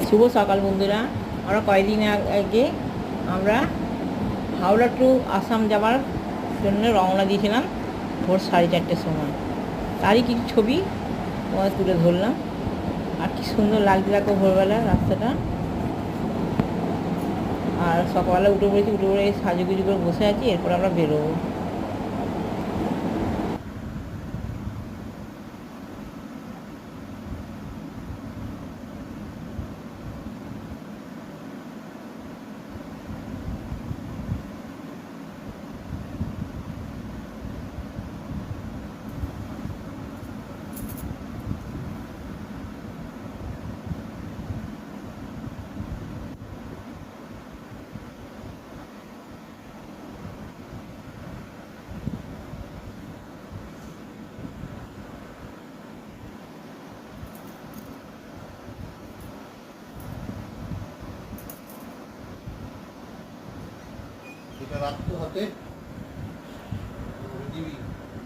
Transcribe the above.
শুভ সকাল বন্ধুরা। আমরা কয়েকদিন আগে আমরা হাওড়া টু আসাম যাওয়ার জন্য রওনা দিয়েছিলাম ভোর 4:30টার সময়। তারই কিছু ছবি তোমাদের তুলে ধরলাম। আর কি সুন্দর লাগছে দেখো ভোরবেলা রাস্তাটা। আর সকালবেলা উঠে পড়েছি, উঠে পড়ে সাজুগুজু করে বসে আছি, এরপর আমরা বেরোবো। এটা রাখতে হাতে দিবি।